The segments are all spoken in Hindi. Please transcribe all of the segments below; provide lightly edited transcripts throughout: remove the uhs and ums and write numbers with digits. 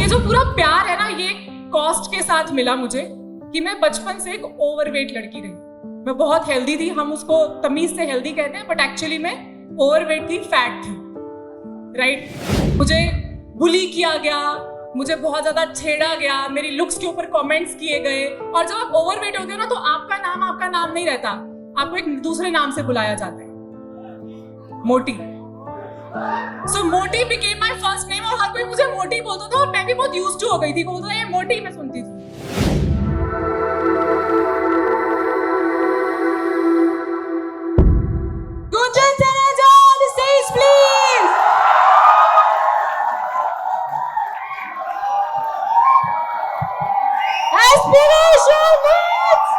ये जो पूरा प्यार है ना, ये कॉस्ट के साथ मिला मुझे कि मैं बचपन से एक ओवरवेट लड़की रही। मैं बहुत हेल्दी थी, हम उसको तमीज से हेल्दी कहते हैं, बट एक्चुअली मैं ओवरवेट थी, फैट थी, राइट। मुझे बुली किया गया, मुझे बहुत ज्यादा छेड़ा गया, मेरी लुक्स के ऊपर कमेंट्स किए गए। और जब आप ओवरवेट होते हो ना, तो आपका नाम नहीं रहता, आपको एक दूसरे नाम से बुलाया जाता है, मोटी। So मोटी became my first name और हर कोई मुझे मोटी बोलता था और मैं भी बहुत used to हो गई थी, बोलता था ये मोटी, मैं सुनती थी। Gunjan Taneja on the stage please। Aspiration Hits।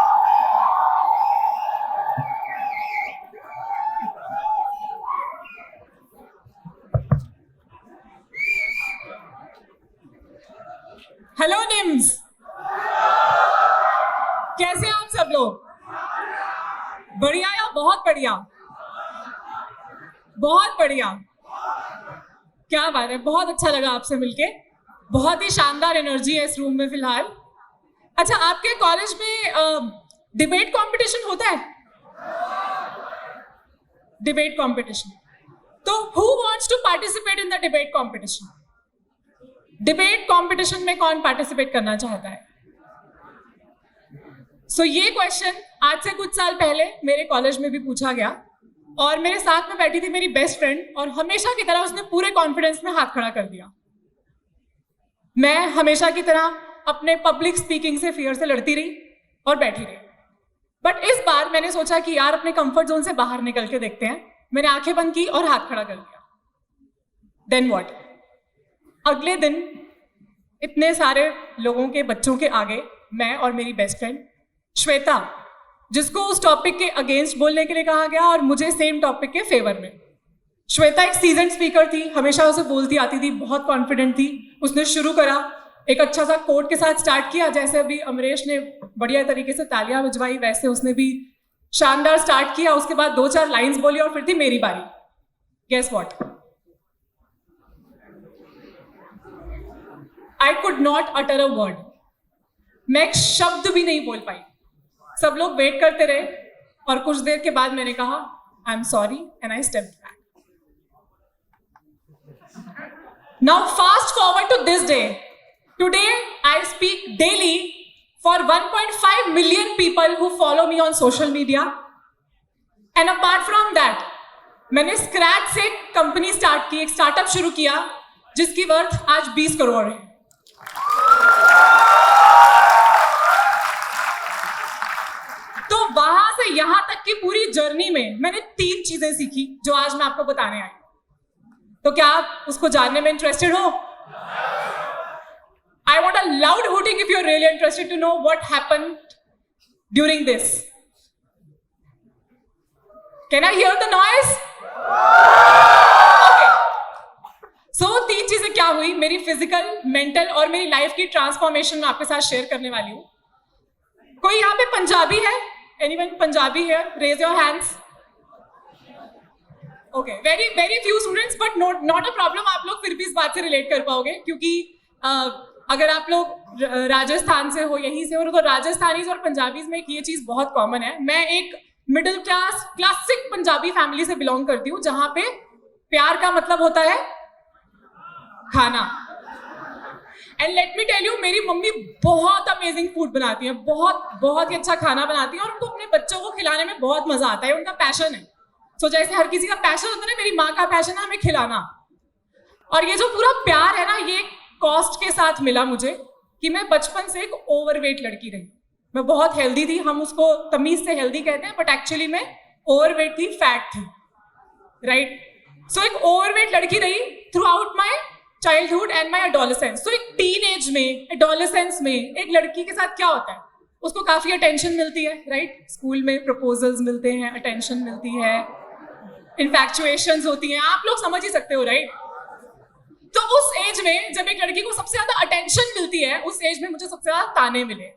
Hello NIMS, कैसे हैं आप सब लोग? बढ़िया या बहुत बढ़िया? बहुत बढ़िया, क्या बात है, बहुत अच्छा लगा आपसे मिलके। बहुत ही शानदार एनर्जी है इस रूम में फिलहाल। अच्छा, आपके कॉलेज में डिबेट कंपटीशन होता है? डिबेट कंपटीशन, तो who wants to participate in the debate competition? Debate competition में कौन पार्टिसिपेट करना चाहता है? सो ये क्वेश्चन आज से कुछ साल पहले मेरे कॉलेज में भी पूछा गया और मेरे साथ में बैठी थी मेरी बेस्ट फ्रेंड और हमेशा की तरह उसने पूरे कॉन्फिडेंस में हाथ खड़ा कर दिया। मैं हमेशा की तरह अपने पब्लिक स्पीकिंग से फियर से लड़ती रही और बैठी रही, बट इस बार मैंने सोचा कि यार अपने कंफर्ट जोन से बाहर निकल के देखते हैं। मैंने आंखें बंद की और हाथ खड़ा कर दिया। Then what? अगले दिन इतने सारे लोगों के बच्चों के आगे मैं और मेरी बेस्ट फ्रेंड श्वेता, जिसको उस टॉपिक के अगेंस्ट बोलने के लिए कहा गया और मुझे सेम टॉपिक के फेवर में। श्वेता एक सीजन स्पीकर थी, हमेशा उसे बोलती आती थी, बहुत कॉन्फिडेंट थी। उसने शुरू करा, एक अच्छा सा कोट के साथ स्टार्ट किया, जैसे अभी अमरेश ने बढ़िया तरीके से तालियां बजवाई वैसे उसने भी शानदार स्टार्ट किया। उसके बाद 2-4 लाइंस बोली और फिर थी मेरी बारी। Guess what? I could not utter a word। मैं एक शब्द भी नहीं बोल पाई। सब लोग वेट करते रहे और कुछ देर के बाद मैंने कहा I am sorry and I stepped back. Now fast forward to this day. Today I speak daily for 1.5 million people who follow me on social media and apart from that मैंने स्क्रैच से एक कंपनी स्टार्ट की, एक स्टार्टअप शुरू किया जिसकी वर्थ आज 20 करोड़ है। तो वहां से यहां तक की पूरी जर्नी में मैंने 3 चीजें सीखी जो आज मैं आपको बताने आई। तो क्या आप उसको जानने में इंटरेस्टेड हो? I want a loud hooting if you are really interested to know what happened during this. Can I hear the noise? So 3 चीजें क्या हुई मेरी फिजिकल, मेंटल और मेरी लाइफ की ट्रांसफॉर्मेशन में आपके साथ शेयर करने वाली हूं। कोई यहाँ पे पंजाबी है? Anyone Punjabi here? Raise your hands. Okay, very very few students, but not a problem. आप लोग फिर भी इस बात से रिलेट कर पाओगे क्योंकि अगर आप लोग राजस्थान से हो, यहीं से हो, तो राजस्थानीज और पंजाबीज में ये चीज बहुत कॉमन है। मैं एक middle class classic Punjabi family से बिलोंग करती हूँ जहां पे प्यार का मतलब होता है खाना। And let me tell you, मेरी मम्मी बहुत अमेजिंग फूड बनाती है, बहुत ही अच्छा खाना बनाती है और उनको अपने बच्चों को खिलाने में बहुत मजा आता है, उनका पैशन है। सो जैसे हर किसी का पैशन होता है ना, मेरी माँ का पैशन है हमें खिलाना। और ये जो पूरा प्यार है ना, ये कॉस्ट के साथ मिला मुझे कि मैं बचपन से एक ओवरवेट लड़की रही। मैं बहुत हेल्दी थी, हम उसको तमीज से हेल्दी कहते हैं, बट एक्चुअली मैं ओवरवेट थी, फैट थी, राइट। सो एक ओवरवेट लड़की रही through out my childhood and my adolescence. तो एक टीन एज में, एडोलेसेंस में एक लड़की के साथ क्या होता है, उसको काफी अटेंशन मिलती है, राइट। स्कूल में प्रपोजल्स मिलते हैं, अटेंशन मिलती है, इन्फैक्चुएशंस होती हैं, आप लोग समझ ही सकते हो, राइट। तो उस एज में जब एक लड़की को सबसे ज्यादा अटेंशन मिलती है, उस एज में मुझे सबसे ज्यादा ताने मिले,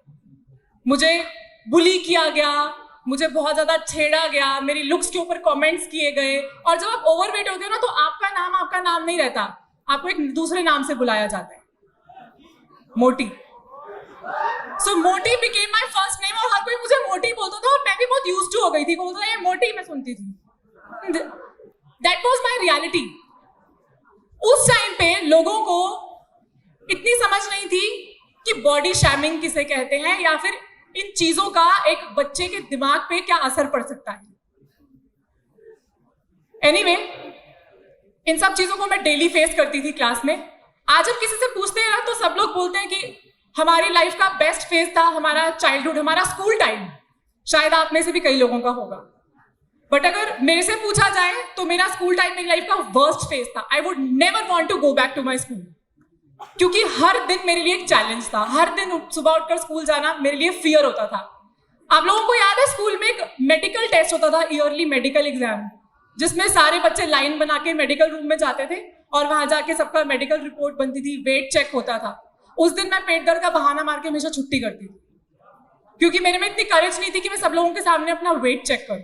मुझे बुली किया गया, मुझे बहुत ज्यादा छेड़ा गया, मेरी लुक्स के ऊपर कमेंट्स किए गए। और जब आप ओवरवेट होते हो ना, तो आपका नाम नहीं रहता, आपको एक दूसरे नाम से बुलाया जाता है, मोटी। सो मोटी बिकेम माय फर्स्ट नेम, और हर कोई मुझे मोटी बोलता था और मैं भी बहुत यूज्ड टू हो गई थी। वो बोलता था ये मोटी, मैं सुनती थी। That was my reality. उस टाइम पे लोगों को इतनी समझ नहीं थी कि बॉडी शैमिंग किसे कहते हैं या फिर इन चीजों का एक बच्चे के दिमाग पे क्या असर पड़ सकता है। एनीवे, इन सब चीजों को मैं डेली फेस करती थी क्लास में। आज जब किसी से पूछते हैं ना तो सब लोग बोलते हैं कि हमारी लाइफ का बेस्ट फेज था हमारा चाइल्डहुड, हमारा स्कूल टाइम। शायद आप में से भी कई लोगों का होगा, बट अगर मेरे से पूछा जाए तो मेरा स्कूल टाइम मेरी लाइफ का वर्स्ट फेज था। I would never want to go back to my school, क्योंकि हर दिन मेरे लिए एक चैलेंज था। हर दिन सुबह उठकर स्कूल जाना मेरे लिए फियर होता था। आप लोगों को याद है स्कूल में एक मेडिकल टेस्ट होता था, ईयरली मेडिकल एग्जाम, जिसमें सारे बच्चे लाइन बना के मेडिकल रूम में जाते थे और वहां जाके सबका मेडिकल रिपोर्ट बनती थी, वेट चेक होता था। उस दिन मैं पेट दर्द का बहाना मार के हमेशा छुट्टी करती थी, क्योंकि मेरे में इतनी करेज नहीं थी कि मैं सब लोगों के सामने अपना वेट चेक करूं।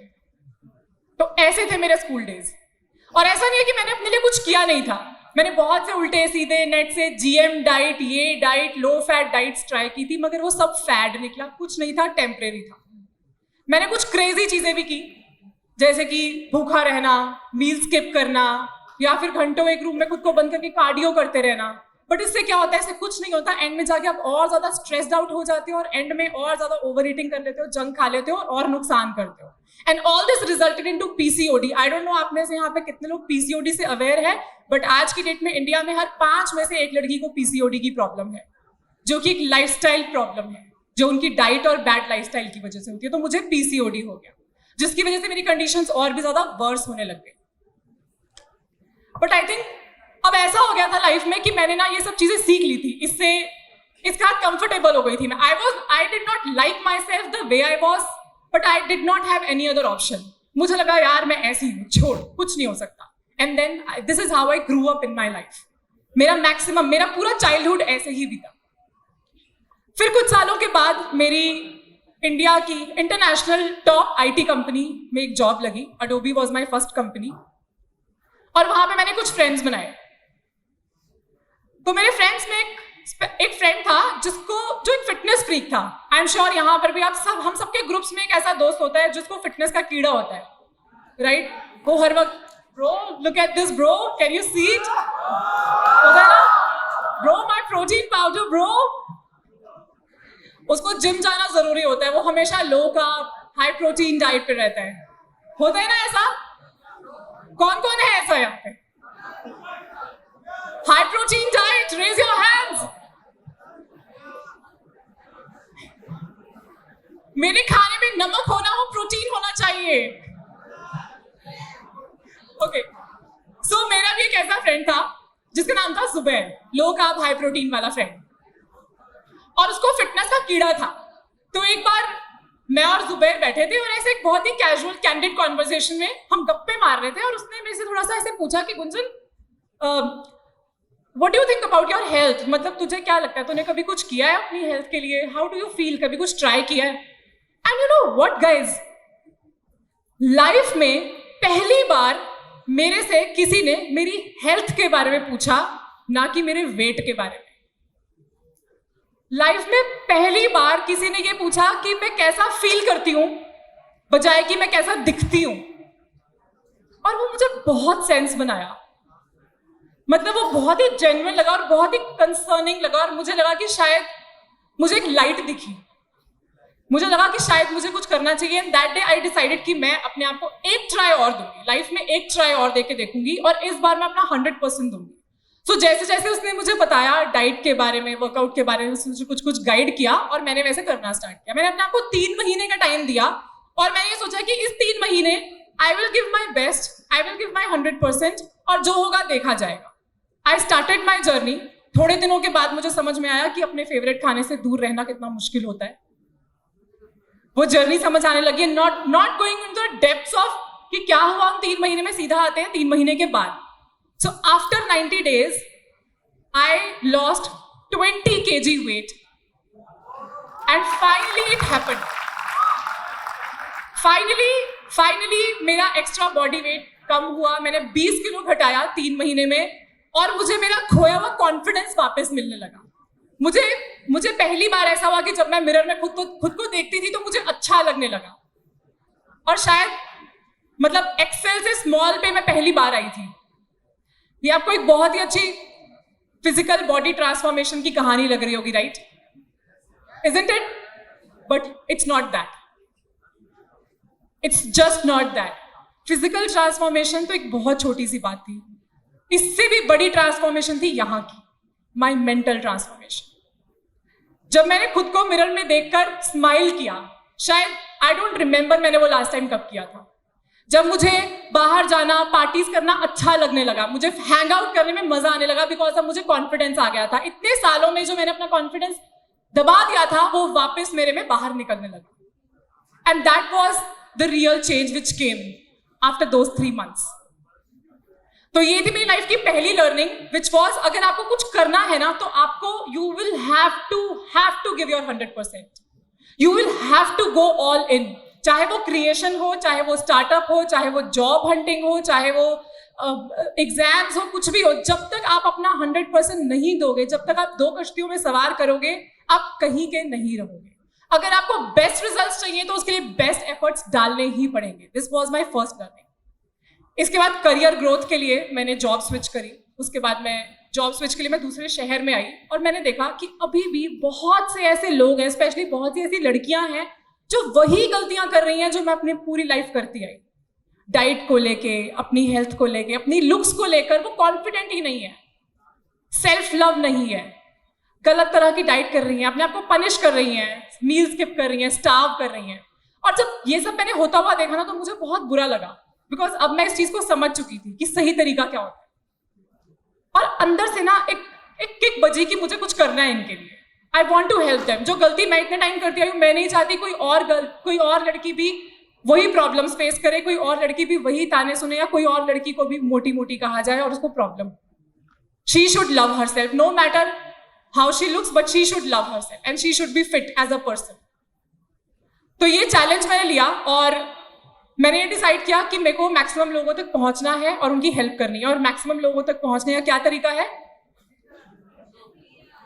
तो ऐसे थे मेरे स्कूल डेज। और ऐसा नहीं है कि मैंने अपने लिए कुछ किया नहीं था। मैंने बहुत से उल्टे सीधे नेट से जीएम डाइट, ये diet, low fat diets try की थी, मगर वो सब फैड निकला, कुछ नहीं था, टेम्परेरी था। मैंने कुछ क्रेजी चीजें भी की, जैसे कि भूखा रहना, मील स्किप करना, या फिर घंटों एक रूम में खुद को बंद करके कार्डियो करते रहना। बट इससे क्या होता है? इससे कुछ नहीं होता। एंड में जाके आप और ज्यादा स्ट्रेस्ड आउट हो जाते हो और एंड में और ज्यादा ओवर ईटिंग कर लेते हो, जंक खा लेते हो और नुकसान करते हो। And all this resulted into PCOD. I don't know आप में से यहाँ पे कितने लोग पीसीओडी से अवेयर है, बट आज की डेट में इंडिया में हर 5 में से 1 लड़की को पीसीओडी की प्रॉब्लम है, जो कि एक लाइफस्टाइल प्रॉब्लम है, जो उनकी डाइट और बैड लाइफस्टाइल की वजह से होती है। तो मुझे पीसीओडी हो गया, जिसकी वजह से मेरी कंडीशंस और भी ज्यादा वर्स होने लग गई। बट आई थिंक अब ऐसा हो गया था लाइफ में कि मैंने ना ये सब चीजें सीख ली थी, इसके साथ कंफर्टेबल हो गई थी मैं। I did not like my self the way I was, but I did not have any other option. मुझे लगा यार मैं ऐसी हूँ, छोड़, कुछ नहीं हो सकता। And then this is how I grew up in my life. मेरा पूरा चाइल्डहुड ऐसे ही बीता। फिर कुछ सालों के बाद मेरी इंडिया की इंटरनेशनल टॉप आईटी कंपनी में एक जॉब लगी। Adobe was my first company, और वहां पे मैंने कुछ फ्रेंड्स बनाए। तो मेरे फ्रेंड्स में एक फ्रेंड था जो एक फिटनेस फ्रीक था। आई एम श्योर यहाँ पर भी हम सबके ग्रुप्स में एक ऐसा दोस्त होता है जिसको फिटनेस का कीड़ा होता है, राइट? वो हर वक्त, bro look at this bro, can you see it, होता है ना, bro my protein powder bro. उसको जिम जाना जरूरी होता है, वो हमेशा low carb high protein diet पे रहता है, होता है ना ऐसा? कौन कौन है ऐसा यहाँ पे? High protein diet, raise your hands. मेरे खाने में नमक होना हो, प्रोटीन होना चाहिए। ओके, सो मेरा भी एक ऐसा फ्रेंड था जिसका नाम था Zubair, low carb high protein वाला फ्रेंड, और उसको फिटनेस का कीड़ा था। तो एक बार मैं और जुबैर बैठे थे और ऐसे एक बहुत ही कैजुअल कैंडिड कॉन्वर्सेशन में हम गप्पे मार रहे थे, और उसने मेरे से थोड़ा सा ऐसे पूछा कि Gunjan, what do you think about your health? मतलब तुझे क्या लगता है, तूने कभी कुछ किया है अपनी हेल्थ के लिए? How do you feel? कभी कुछ ट्राई किया है? And you know what guys, life में पहली बार मेरे से किसी ने मेरी हेल्थ के बारे में पूछा, ना कि मेरे वेट के बारे में। लाइफ में पहली बार किसी ने ये पूछा कि मैं कैसा फील करती हूं, बजाय कि मैं कैसा दिखती हूं। और वो मुझे बहुत सेंस बनाया, मतलब वो बहुत ही जेन्युइन लगा और बहुत ही कंसर्निंग लगा, और मुझे लगा कि शायद मुझे एक लाइट दिखी, मुझे लगा कि शायद मुझे कुछ करना चाहिए। And that day I decided कि मैं अपने आप को एक ट्राई और दूंगी, लाइफ में एक ट्राई और देके देखूंगी, और इस बार मैं अपना 100% दूंगी। सो जैसे जैसे उसने मुझे बताया डाइट के बारे में, वर्कआउट के बारे में, मुझे कुछ कुछ गाइड किया और मैंने वैसे करना स्टार्ट किया। मैंने अपने आप को 3 महीने का टाइम दिया, और मैंने ये सोचा कि इस 3 महीने I will give my best, I will give my 100%, और जो होगा देखा जाएगा। I started my journey. थोड़े दिनों के बाद मुझे समझ में आया कि अपने फेवरेट खाने से दूर रहना कितना मुश्किल होता है। वो जर्नी समझ आने लगी, not going in the depths of कि क्या हुआ हम 3 महीने में, सीधा आते हैं 3 महीने के बाद। So after 90 days, I lost 20 kg weight, and finally it happened. Finally मेरा एक्स्ट्रा बॉडी वेट कम हुआ, मैंने 20 किलो घटाया 3 महीने में, और मुझे मेरा खोया हुआ कॉन्फिडेंस वापस मिलने लगा। मुझे पहली बार ऐसा हुआ कि जब मैं मिरर में खुद को देखती थी तो मुझे अच्छा लगने लगा, और शायद मतलब एक्सेल से स्मॉल पे मैं पहली बार आई थी। ये आपको एक बहुत ही अच्छी फिजिकल बॉडी ट्रांसफॉर्मेशन की कहानी लग रही होगी, right? Isn't it? But it's not that. It's just not that. Physical transformation तो एक बहुत छोटी सी बात थी, इससे भी बड़ी ट्रांसफॉर्मेशन थी यहाँ की, माई मेंटल ट्रांसफॉर्मेशन। जब मैंने खुद को मिरर में देखकर स्माइल किया, शायद आई डोंट रिमेंबर मैंने वो लास्ट टाइम कब किया था, जब मुझे बाहर जाना, पार्टीज करना अच्छा लगने लगा, मुझे हैंग आउट करने में मजा आने लगा, बिकॉज अब मुझे कॉन्फिडेंस आ गया था। इतने सालों में जो मैंने अपना कॉन्फिडेंस दबा दिया था वो वापस मेरे में बाहर निकलने लगा। And that was the real change which came after those 3 months। तो ये थी मेरी लाइफ की पहली लर्निंग, विच वॉज अगर आपको कुछ करना है ना तो आपको you will have to give your 100%। You will have to go all in, चाहे वो क्रिएशन हो, चाहे वो स्टार्टअप हो, चाहे वो जॉब हंटिंग हो, चाहे वो एग्जाम्स हो, कुछ भी हो। जब तक आप अपना 100% नहीं दोगे, जब तक आप 2 कश्तियों में सवार करोगे, आप कहीं के नहीं रहोगे। अगर आपको बेस्ट रिजल्ट्स चाहिए तो उसके लिए बेस्ट एफर्ट्स डालने ही पड़ेंगे। This was my first learning. इसके बाद करियर ग्रोथ के लिए मैंने जॉब स्विच करी। उसके बाद मैं जॉब स्विच के लिए मैं दूसरे शहर में आई, और मैंने देखा कि अभी भी बहुत से ऐसे लोग हैं, स्पेशली बहुत सी ऐसी लड़कियां हैं जो वही गलतियां कर रही हैं जो मैं अपनी पूरी लाइफ करती आई। डाइट को लेके, अपनी हेल्थ को लेके, अपनी लुक्स को लेकर वो कॉन्फिडेंट ही नहीं है, सेल्फ लव नहीं है, गलत तरह की डाइट कर रही हैं, अपने आप को पनिश कर रही हैं, मील स्किप कर रही हैं, स्टार्व कर रही हैं। और जब ये सब मैंने होता हुआ देखा ना तो मुझे बहुत बुरा लगा, बिकॉज अब मैं इस चीज को समझ चुकी थी कि सही तरीका क्या होता है। और अंदर से ना एक किक बजी कि मुझे कुछ करना है इनके लिए। I want to help them. जो गलती मैं इतने टाइम करती आई हूँ, मैं नहीं चाहती कोई और लड़की भी वही प्रॉब्लम्स फेस करे, कोई और लड़की भी वही ताने सुने, या कोई और लड़की को भी मोटी मोटी कहा जाए और उसको problem. She should love herself, no matter how she looks, but she should love herself and she should be fit as a person. तो ये चैलेंज मैंने लिया और मैंने ये डिसाइड किया कि मेरे को मैक्सिमम लोगों तक पहुंचना है और उनकी हेल्प करनी है। और मैक्सिमम लोगों तक पहुंचने का क्या तरीका है?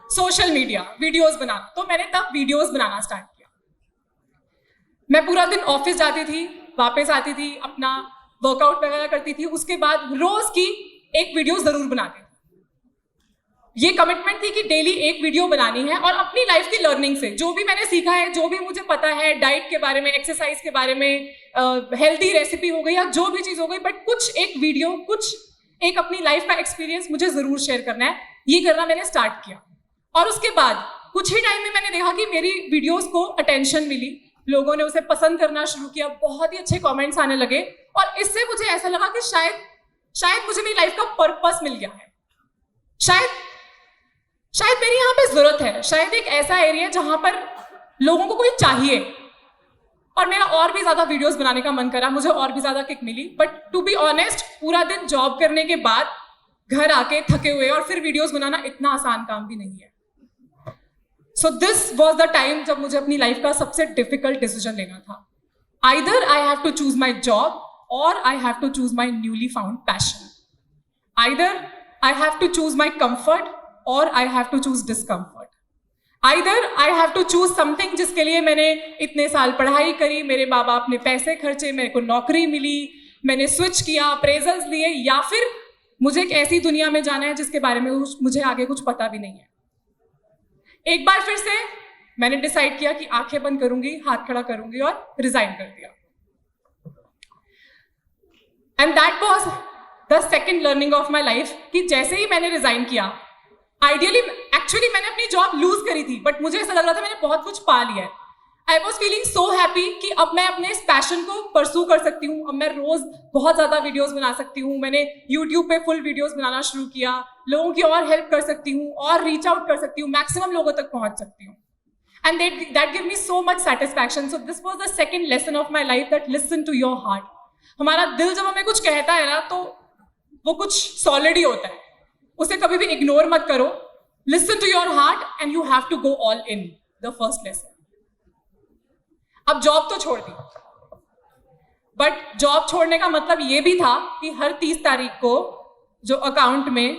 सोशल मीडिया, वीडियोस बनाना। तो मैंने तब वीडियोस बनाना स्टार्ट किया। मैं पूरा दिन ऑफिस जाती थी, वापस आती थी, अपना वर्कआउट वगैरह करती थी, उसके बाद रोज की एक वीडियो जरूर बनाती थी। ये कमिटमेंट थी कि डेली एक वीडियो बनानी है, और अपनी लाइफ की लर्निंग से जो भी मैंने सीखा है, जो भी मुझे पता है, डाइट के बारे में, एक्सरसाइज के बारे में, हेल्दी रेसिपी हो गई या जो भी चीज हो गई, बट कुछ एक वीडियो, कुछ एक अपनी लाइफ का एक्सपीरियंस मुझे जरूर शेयर करना है। ये करना मैंने स्टार्ट किया, और उसके बाद कुछ ही टाइम में मैंने देखा कि मेरी वीडियोस को अटेंशन मिली, लोगों ने उसे पसंद करना शुरू किया, बहुत ही अच्छे कमेंट्स आने लगे, और इससे मुझे ऐसा लगा कि शायद मुझे मेरी लाइफ का पर्पस मिल गया है। शायद मेरी यहाँ पे जरूरत है, शायद एक ऐसा एरिया जहां पर लोगों को कोई चाहिए। और मेरा और भी ज्यादा वीडियोस बनाने का मन करा, मुझे और भी ज्यादा किक मिली। बट टू बी ऑनेस्ट, पूरा दिन जॉब करने के बाद घर आके थके हुए और फिर वीडियोस बनाना इतना आसान काम भी नहीं है। सो दिस वॉज द टाइम जब मुझे अपनी लाइफ का सबसे डिफिकल्ट डिसीजन लेना था। Either I have to choose my job और I have to choose my newly found passion. Either I have to choose my comfort और I have to choose discomfort. Either I have to choose something जिसके लिए मैंने इतने साल पढ़ाई करी, मेरे माँ बाप ने पैसे खर्चे, मेरे को नौकरी मिली, मैंने स्विच किया, अप्रेजल्स लिए, या फिर मुझे एक ऐसी दुनिया में जाना है जिसके बारे में मुझे आगे कुछ पता भी नहीं है। एक बार फिर से मैंने डिसाइड किया कि आंखें बंद करूंगी, हाथ खड़ा करूंगी, और रिजाइन कर दिया। And that was the second learning of my life कि जैसे ही मैंने रिजाइन किया, एक्चुअली मैंने अपनी जॉब लूज करी थी, बट मुझे ऐसा लग रहा था मैंने बहुत कुछ पा लिया है। I was feeling so happy कि अब मैं अपने इस पैशन को परसू कर सकती हूँ। अब मैं रोज बहुत ज्यादा वीडियोस बना सकती हूँ। मैंने यूट्यूब पे फुल वीडियोस बनाना शुरू किया, लोगों की और हेल्प कर सकती हूँ, और रीच आउट कर सकती हूँ, मैक्सिमम लोगों तक पहुंच सकती हूँ। And that give me so much satisfaction. So this was the second lesson of my life, that listen to your heart. हमारा दिल जब हमें कुछ कहता है ना तो वो कुछ सॉलिड ही होता है, उसे कभी भी इग्नोर मत करो। Listen to your heart and you have to go all in. The first lesson. अब जॉब तो छोड़ दी, बट जॉब छोड़ने का मतलब ये भी था कि हर 30 तारीख को जो अकाउंट में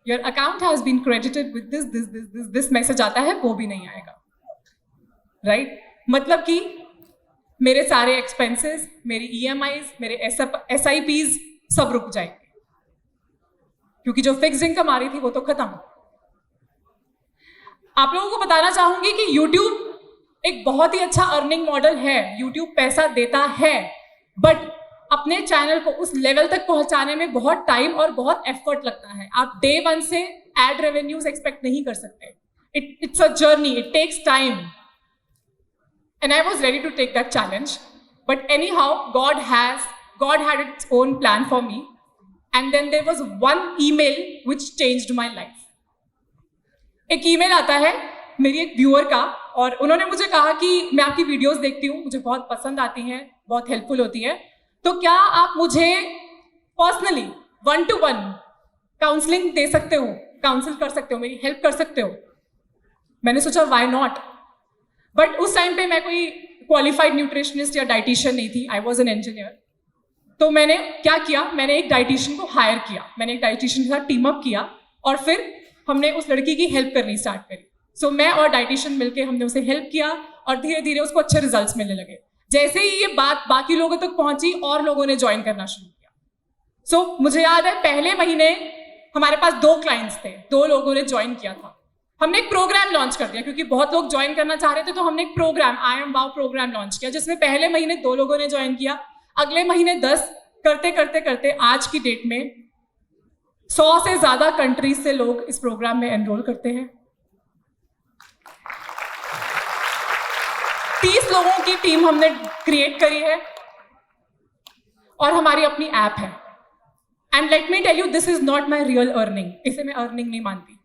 your account has been credited with this message आता है, वो भी नहीं आएगा, राइट? मतलब कि मेरे सारे एक्सपेंसेस, मेरी EMIs, मेरे SIPs सब रुक जाएंगे, क्योंकि जो फिक्स्ड इनकम आ रही थी वो तो खत्म। आप लोगों को बताना चाहूंगी कि YouTube एक बहुत ही अच्छा अर्निंग मॉडल है, YouTube पैसा देता है, बट अपने चैनल को उस लेवल तक पहुंचाने में बहुत टाइम और बहुत एफर्ट लगता है। आप डे 1 से एड रेवेन्यूज एक्सपेक्ट नहीं कर सकते। It's a journey, it takes time, and I was ready to take that challenge, but anyhow God had its own plan for me, and then there was one email which changed my life. एक ईमेल आता है मेरी एक व्यूअर का, और उन्होंने मुझे कहा कि मैं आपकी वीडियोस देखती हूँ, मुझे बहुत पसंद आती हैं, बहुत हेल्पफुल होती है, तो क्या आप मुझे पर्सनली 1-to-1 काउंसलिंग दे सकते हो, काउंसिल कर सकते हो, मेरी हेल्प कर सकते हो? मैंने सोचा व्हाई नॉट, बट उस टाइम पे मैं कोई क्वालिफाइड न्यूट्रिशनिस्ट या डाइटिशियन नहीं थी, आई वॉज एन इंजीनियर। तो मैंने क्या किया, मैंने एक डाइटिशियन को हायर किया, मैंने एक डाइटिशियन के साथ टीम अप किया, और फिर हमने उस लड़की की हेल्प करनी स्टार्ट करी। सो मैं और डाइटिशियन मिलके हमने उसे हेल्प किया, और धीरे धीरे उसको अच्छे रिजल्ट्स मिलने लगे। जैसे ही ये बात बाकी लोगों तक पहुंची, और लोगों ने ज्वाइन करना शुरू किया। सो मुझे याद है पहले महीने हमारे पास 2 क्लाइंट्स थे, 2 लोगों ने ज्वाइन किया था। हमने एक प्रोग्राम लॉन्च कर दिया, क्योंकि बहुत लोग ज्वाइन करना चाह रहे थे, तो हमने एक program I am wow program launch किया, जिसमें पहले महीने 2 लोगों ने ज्वाइन किया, अगले महीने 10, करते करते करते आज की डेट में 100 से ज्यादा कंट्रीज से लोग इस प्रोग्राम में एनरोल करते हैं। 30 लोगों की टीम हमने क्रिएट करी है, और हमारी अपनी ऐप है। And let me tell you, this is not my real earning, इसे मैं अर्निंग नहीं मानती।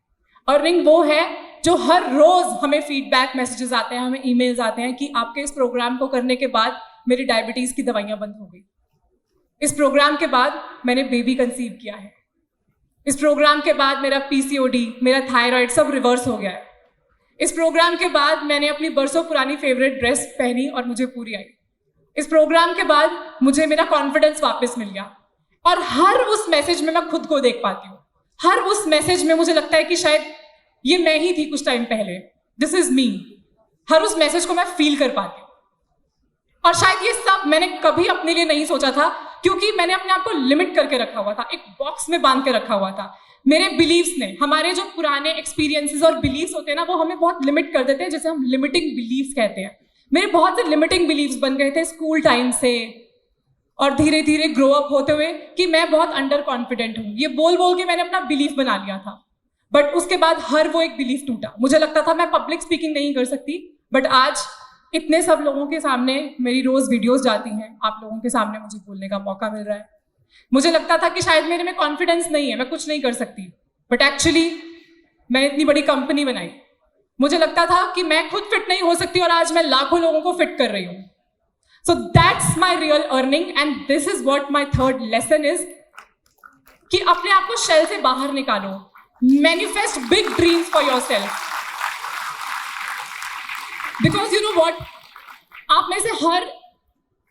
अर्निंग वो है जो हर रोज हमें फीडबैक मैसेजेस आते हैं, हमें ईमेल्स आते हैं कि आपके इस प्रोग्राम को करने के बाद मेरी डायबिटीज की दवाइयां बंद हो गई, इस प्रोग्राम के बाद मैंने बेबी कंसीव किया है, इस प्रोग्राम के बाद मेरा PCOD, मेरा थायराइड सब रिवर्स हो गया है, इस प्रोग्राम के बाद मैंने अपनी बरसों पुरानी फेवरेट ड्रेस पहनी और मुझे पूरी आई, इस प्रोग्राम के बाद मुझे मेरा कॉन्फिडेंस वापस मिल गया। और हर उस मैसेज में मैं खुद को देख पाती हूँ, हर उस मैसेज में मुझे लगता है कि शायद ये मैं ही थी कुछ टाइम पहले, दिस इज मी। हर उस मैसेज को मैं फील कर पाती हूँ, और शायद ये सब मैंने कभी अपने लिए नहीं सोचा था, क्योंकि मैंने अपने आप को लिमिट करके रखा हुआ था, एक बॉक्स में बांध के रखा हुआ था। मेरे बिलीव्स ने, हमारे जो पुराने एक्सपीरियंसेस और बिलीव्स होते हैं ना, वो हमें बहुत लिमिट कर देते हैं, जैसे हम लिमिटिंग बिलीव्स कहते हैं। मेरे बहुत से लिमिटिंग बिलीव्स बन गए थे स्कूल टाइम से, और धीरे धीरे ग्रो अप होते हुए कि मैं बहुत अंडर कॉन्फिडेंट हूँ, ये बोल बोल के मैंने अपना बिलीफ बना लिया था। बट उसके बाद हर वो एक बिलीफ टूटा। मुझे लगता था मैं पब्लिक स्पीकिंग नहीं कर सकती, बट आज इतने सब लोगों के सामने मेरी रोज वीडियोस जाती हैं, आप लोगों के सामने मुझे बोलने का मौका मिल रहा है। मुझे लगता था कि शायद मेरे में कॉन्फिडेंस नहीं है, मैं कुछ नहीं कर सकती, बट एक्चुअली मैंने इतनी बड़ी कंपनी बनाई। मुझे लगता था कि मैं खुद फिट नहीं हो सकती, और आज मैं लाखों लोगों को फिट कर रही हूँ। So that's my real earning, and this is what my third lesson is, कि अपने आप को शेल से बाहर निकालो, manifest big dreams for your self. Because you know what, आप में से हर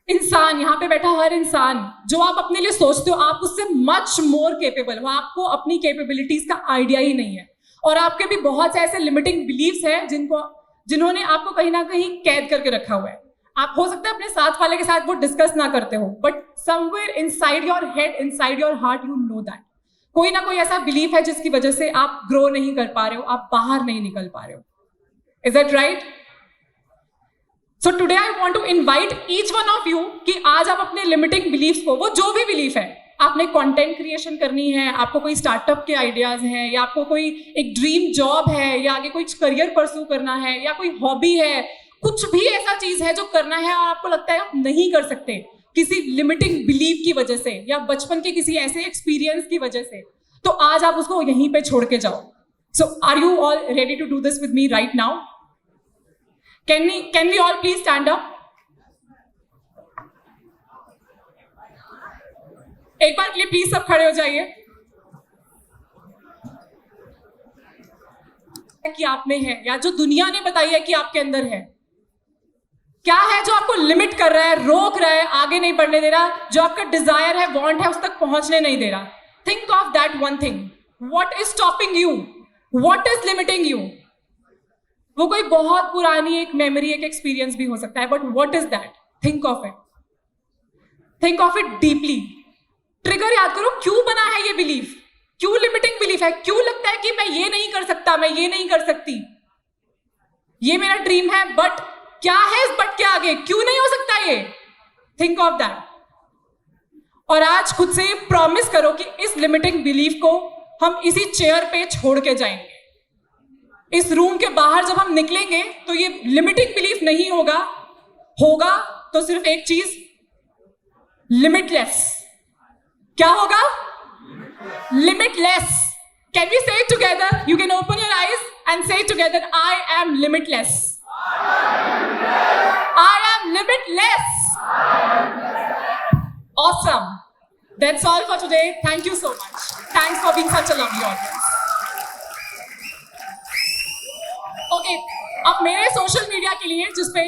इंसान, यहाँ पे बैठा हर इंसान, जो आप अपने लिए सोचते हो आप उससे मच मोर केपेबल हो। आपको अपनी कैपेबिलिटीज का आइडिया ही नहीं है, और आपके भी बहुत से ऐसे लिमिटिंग बिलीव्स हैं जिन्होंने आपको कहीं ना कहीं कैद करके रखा हुआ है। आप हो सकता है अपने साथ वाले के साथ वो डिस्कस ना करते हो, but somewhere inside your head, inside your heart, you know that कोई ना कोई ऐसा बिलीफ है जिसकी वजह से आप ग्रो नहीं कर पा रहे हो, आप बाहर नहीं निकल पा रहे हो। Is that right? So today I want to invite each one of you कि आज आप अपने लिमिटिंग बिलीफ्स को, वो जो भी बिलीफ है, आपने कंटेंट क्रिएशन करनी है, आपको कोई स्टार्टअप के आइडियाज हैं, या आपको कोई एक ड्रीम जॉब है, या आगे कोई करियर परस्यू करना है, या कोई हॉबी है, कुछ भी ऐसा चीज है जो करना है और आपको लगता है आप नहीं कर सकते किसी लिमिटिंग बिलीफ की वजह से, या बचपन के किसी ऐसे एक्सपीरियंस की वजह से, तो आज आप उसको यहीं पे छोड़ के जाओ। So are you all ready to do this with me right now? Can we all please stand up? एक बार के लिए प्लीज सब खड़े हो जाइए। कि आप में है, या जो दुनिया ने बताई है कि आपके अंदर है, क्या है जो आपको लिमिट कर रहा है, रोक रहा है, आगे नहीं बढ़ने दे रहा, जो आपका डिजायर है, वांट है, उस तक पहुंचने नहीं दे रहा। Think of that one thing, What is stopping you? What is limiting you? वो कोई बहुत पुरानी एक मेमोरी, एक एक्सपीरियंस भी हो सकता है, but what is that? Think of it, think of it deeply. Trigger याद करो, क्यों बना है ये बिलीफ, क्यों लिमिटिंग बिलीफ है, क्यों लगता है कि मैं ये नहीं कर सकता, मैं ये नहीं कर सकती, ये मेरा ड्रीम है, बट क्या है इस बट के आगे, क्यों नहीं हो सकता ये? Think of that. और आज खुद से प्रॉमिस करो कि इस लिमिटिंग बिलीफ को हम इसी चेयर पे छोड़ के जाएंगे. इस रूम के बाहर जब हम निकलेंगे तो ये लिमिटिंग बिलीफ नहीं होगा, होगा तो सिर्फ एक चीज, लिमिटलेस. क्या होगा? Limitless. Can we say it together? You can open your eyes and say it together. I am limitless. I am limitless. Awesome. That's all for today. Thank you so much. Thanks for being such a lovely audience. Okay, अब मेरे सोशल मीडिया के लिए, जिसपे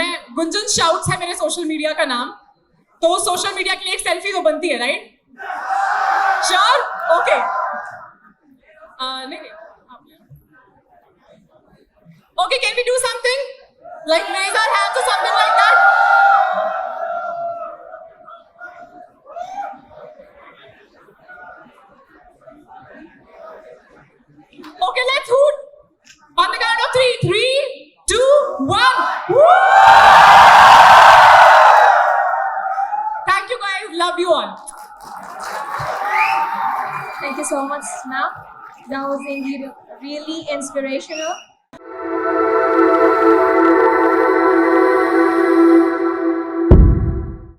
मैं गुंजन शाउट्स है मेरे सोशल मीडिया का नाम, तो सोशल मीडिया के लिए एक सेल्फी तो बनती है, राइट? श्योर? ओके. नहीं. Okay, can we do something? Like raise our hands or something like that? Okay, let's hoot. On the count of 3. 3, 2, 1. Woo! Thank you guys. Love you all. Thank you so much, ma'am. That was indeed really inspirational.